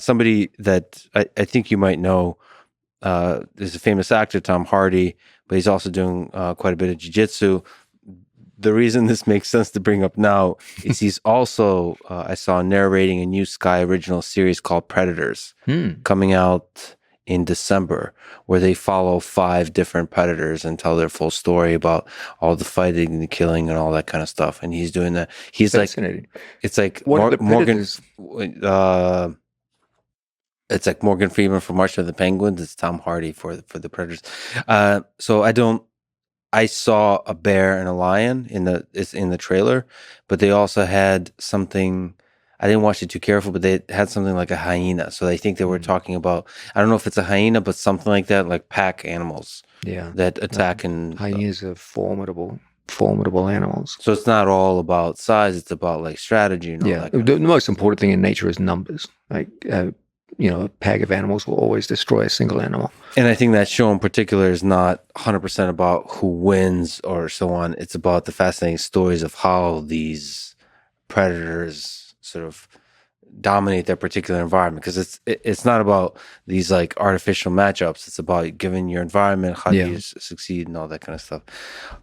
somebody that I think you might know. There's a famous actor, Tom Hardy, but he's also doing quite a bit of jiu-jitsu. The reason this makes sense to bring up now is he's also, I saw, narrating a new Sky original series called Predators, coming out in December, where they follow 5 different predators and tell their full story about all the fighting and the killing and all that kind of stuff. And he's doing that. He's Fascinating. it's like What are the Morgan. predators? It's like Morgan Freeman for March of the Penguins. It's Tom Hardy for the Predators. So I saw a bear and a lion in the trailer, but they also had something. I didn't watch it too careful, but they had something like a hyena. So I think they were talking about. I don't know if it's a hyena, but something like that, like pack animals. Yeah, That attack and. hyenas are formidable animals. So it's not all about size; it's about like strategy and all that. The most important thing in nature is numbers. Like a pack of animals will always destroy a single animal. And I think that show in particular is not 100% about who wins or so on. It's about the fascinating stories of how these predators sort of dominate their particular environment. Because it's not about these like artificial matchups. It's about given your environment, how do you succeed and all that kind of stuff.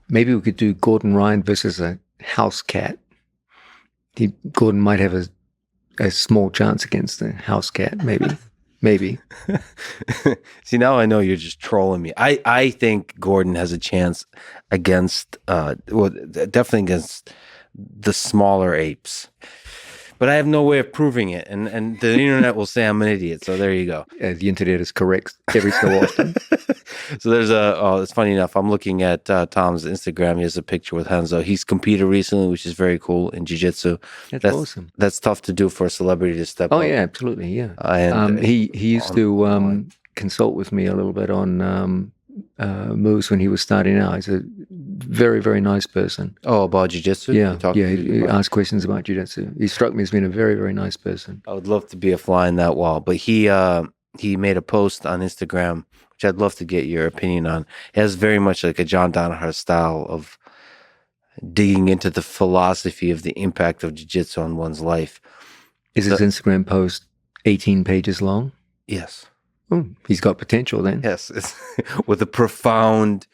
Maybe we could do Gordon Ryan versus a house cat. Gordon might have a small chance against the house cat, maybe. See, now I know you're just trolling me. I think Gordon has a chance against, definitely against the smaller apes. But I have no way of proving it, and the internet will say I'm an idiot. So there you go. The internet is correct every so often. So there's it's funny enough. I'm looking at Tom's Instagram. He has a picture with Hanzo. He's competed recently, which is very cool in jiu-jitsu. That's awesome. That's tough to do for a celebrity to step up. Oh yeah, absolutely, yeah. And he used to consult with me a little bit on moves when he was starting out. He's a very, very nice person. Oh, about jiu-jitsu? Yeah, he asked questions about jiu-jitsu. He struck me as being a very, very nice person. I would love to be a fly in that wall. But he made a post on Instagram, which I'd love to get your opinion on. It has very much like a John Danaher style of digging into the philosophy of the impact of jiu-jitsu on one's life. Is his Instagram post 18 pages long? Yes. Oh, he's got potential then. Yes, it's with a profound,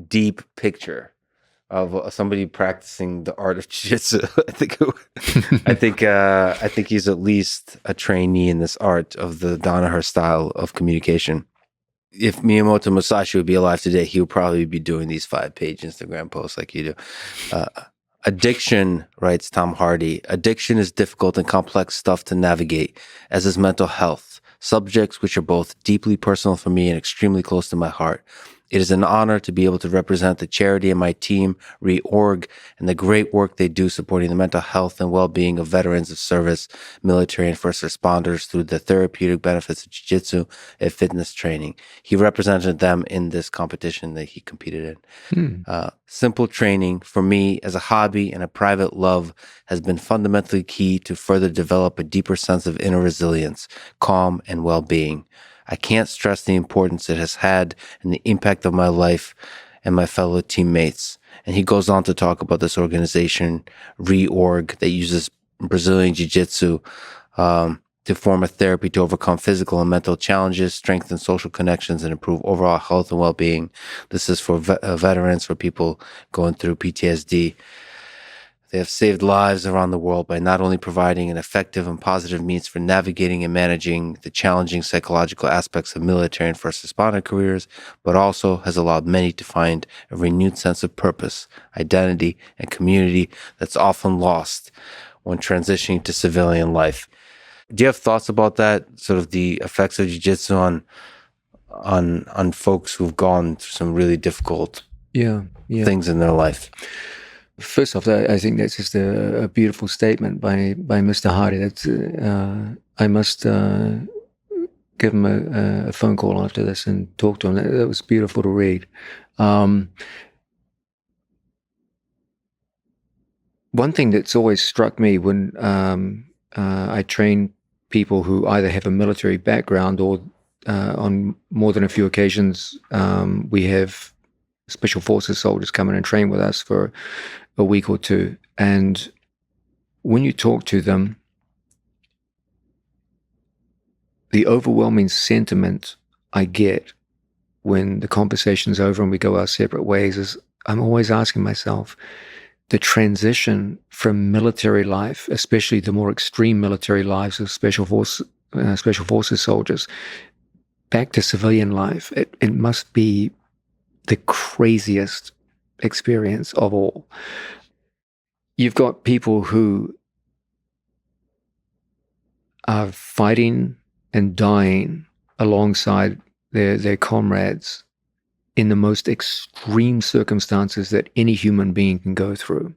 deep picture of somebody practicing the art of jiu-jitsu. I think he's at least a trainee in this art of the Danaher style of communication. If Miyamoto Musashi would be alive today, he would probably be doing these 5-page Instagram posts like you do. Addiction, writes Tom Hardy, addiction is difficult and complex stuff to navigate, as is mental health. Subjects which are both deeply personal for me and extremely close to my heart. It is an honor to be able to represent the charity and my team, Reorg, and the great work they do supporting the mental health and well-being of veterans of service, military, and first responders through the therapeutic benefits of jiu-jitsu and fitness training. He represented them in this competition that he competed in. Simple training, for me, as a hobby and a private love, has been fundamentally key to further develop a deeper sense of inner resilience, calm, and well-being. I can't stress the importance it has had and the impact of my life and my fellow teammates. And he goes on to talk about this organization, Reorg, that uses Brazilian Jiu-Jitsu to form a therapy to overcome physical and mental challenges, strengthen social connections, and improve overall health and well-being. This is for veterans, for people going through PTSD. They have saved lives around the world by not only providing an effective and positive means for navigating and managing the challenging psychological aspects of military and first responder careers, but also has allowed many to find a renewed sense of purpose, identity, and community that's often lost when transitioning to civilian life. Do you have thoughts about that, sort of the effects of jiu-jitsu on folks who've gone through some really difficult things in their life? First off, I think that's just a beautiful statement by Mr. Hardy. That's I must give him a phone call after this and talk to him. That was beautiful to read. One thing that's always struck me when I train people who either have a military background or on more than a few occasions we have Special Forces soldiers come in and train with us for a week or two. And when you talk to them, the overwhelming sentiment I get when the conversation's over and we go our separate ways is I'm always asking myself, the transition from military life, especially the more extreme military lives of special forces soldiers, back to civilian life, it must be the craziest experience of all. You've got people who are fighting and dying alongside their comrades in the most extreme circumstances that any human being can go through.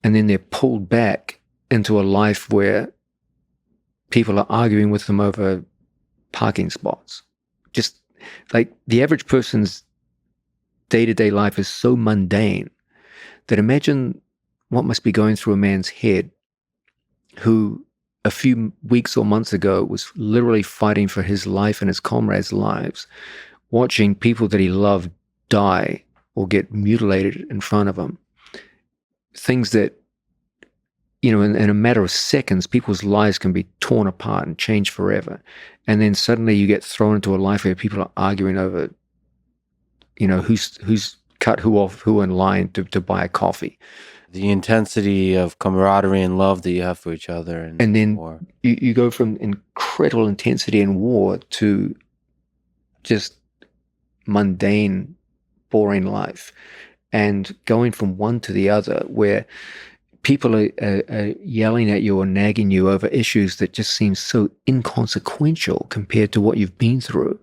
And then they're pulled back into a life where people are arguing with them over parking spots. Just like the average person's day-to-day life is so mundane that imagine what must be going through a man's head who a few weeks or months ago was literally fighting for his life and his comrades' lives, watching people that he loved die or get mutilated in front of him. Things that, in a matter of seconds, people's lives can be torn apart and changed forever. And then suddenly you get thrown into a life where people are arguing over, who's cut who off who in line to buy a coffee. The intensity of camaraderie and love that you have for each other. And then you go from incredible intensity in war to just mundane, boring life. And going from one to the other, where people are yelling at you or nagging you over issues that just seem so inconsequential compared to what you've been through.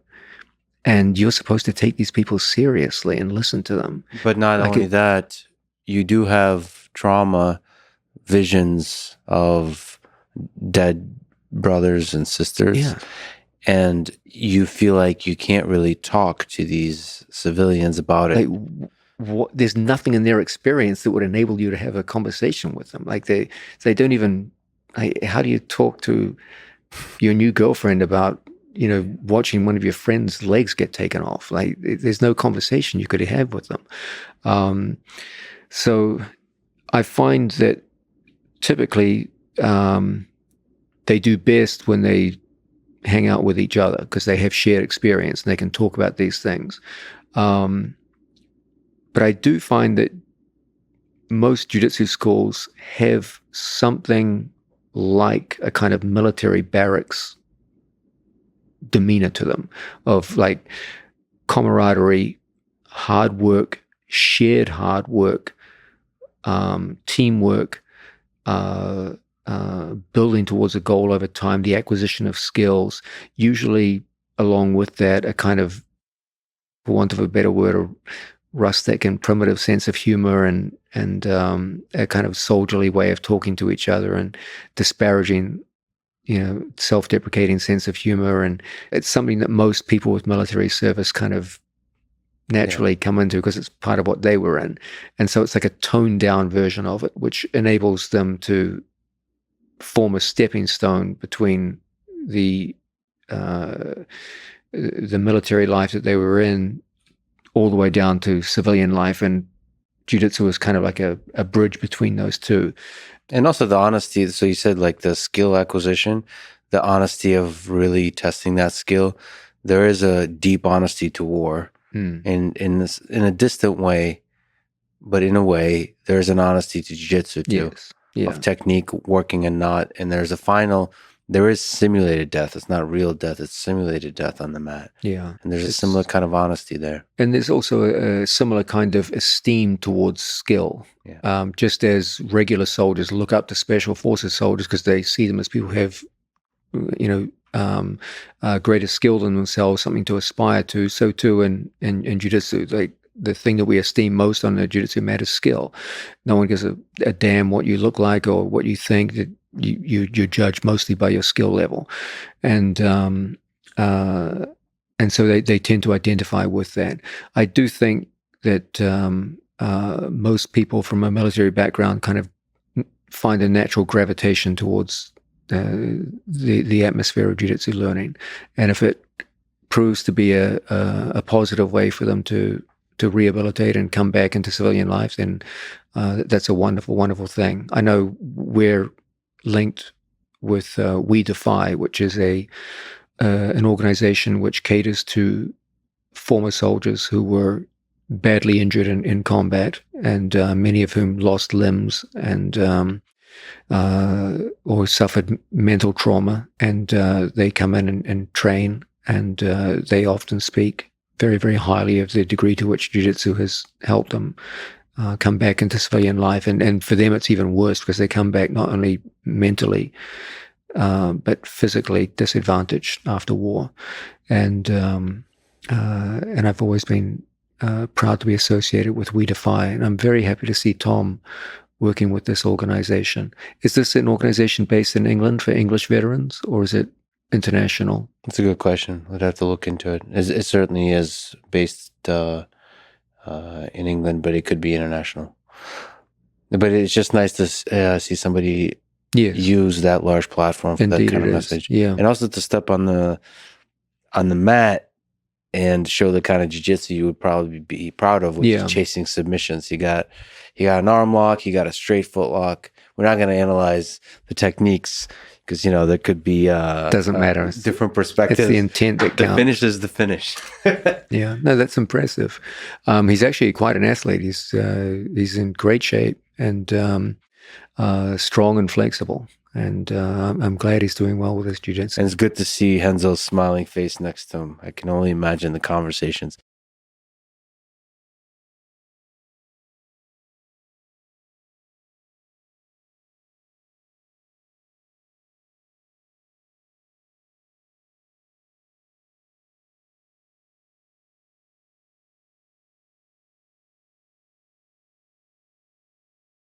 And you're supposed to take these people seriously and listen to them. But not only that, you do have trauma visions of dead brothers and sisters. Yeah. And you feel like you can't really talk to these civilians about it. There's nothing in their experience that would enable you to have a conversation with them. Like they don't even, how do you talk to your new girlfriend about, watching one of your friend's legs get taken off? Like there's no conversation you could have with them. So I find that typically they do best when they hang out with each other because they have shared experience and they can talk about these things. But I do find that most jiu-jitsu schools have something like a kind of military barracks demeanor to them, of like camaraderie, hard work, shared hard work, teamwork, building towards a goal over time, the acquisition of skills, usually along with that a kind of, for want of a better word, a rustic and primitive sense of humor and a kind of soldierly way of talking to each other and disparaging, self-deprecating sense of humor. And it's something that most people with military service kind of naturally come into because it's part of what they were in. And so it's like a toned down version of it, which enables them to form a stepping stone between the military life that they were in all the way down to civilian life. And jiu-jitsu is kind of like a bridge between those two. And also the honesty. So you said like the skill acquisition, the honesty of really testing that skill. There is a deep honesty to war. And in a distant way, but in a way, there's an honesty to jiu-jitsu too, of technique, working and not. And there is simulated death. It's not real death. It's simulated death on the mat. Yeah. And there's a similar kind of honesty there. And there's also a similar kind of esteem towards skill. Yeah. Just as regular soldiers look up to special forces soldiers because they see them as people who have, greater skill than themselves, something to aspire to. So too in jiu-jitsu, like the thing that we esteem most on the jiu-jitsu mat is skill. No one gives a damn what you look like or what you think. That you're judged mostly by your skill level, and so they tend to identify with that. I do think that most people from a military background kind of find a natural gravitation towards the atmosphere of jiu-jitsu learning, and if it proves to be a positive way for them to rehabilitate and come back into civilian life, then that's a wonderful, wonderful thing. I know we're linked with We Defy, which is a an organization which caters to former soldiers who were badly injured in combat, and many of whom lost limbs and or suffered mental trauma, and they come in and train, and they often speak very, very highly of the degree to which jiu-jitsu has helped them come back into civilian life. And for them, it's even worse because they come back not only mentally, but physically disadvantaged after war. And I've always been proud to be associated with We Defy, and I'm very happy to see Tom working with this organization. Is this an organization based in England for English veterans, or is it international? That's a good question. We'd have to look into it. It certainly is based in England, but it could be international. But it's just nice to see somebody use that large platform for Indeed, that kind of message. Yeah, and also to step on the mat and show the kind of jiu-jitsu you would probably be proud of, which is chasing submissions. He got an arm lock, he got a straight foot lock. We're not going to analyze the techniques because, there could be doesn't matter, different perspectives. It's the intent that counts. The finish is the finish. Yeah, no, that's impressive. He's actually quite an athlete. He's in great shape and strong and flexible. And I'm glad he's doing well with his jiu-jitsu. And it's good to see Renzo's smiling face next to him. I can only imagine the conversations.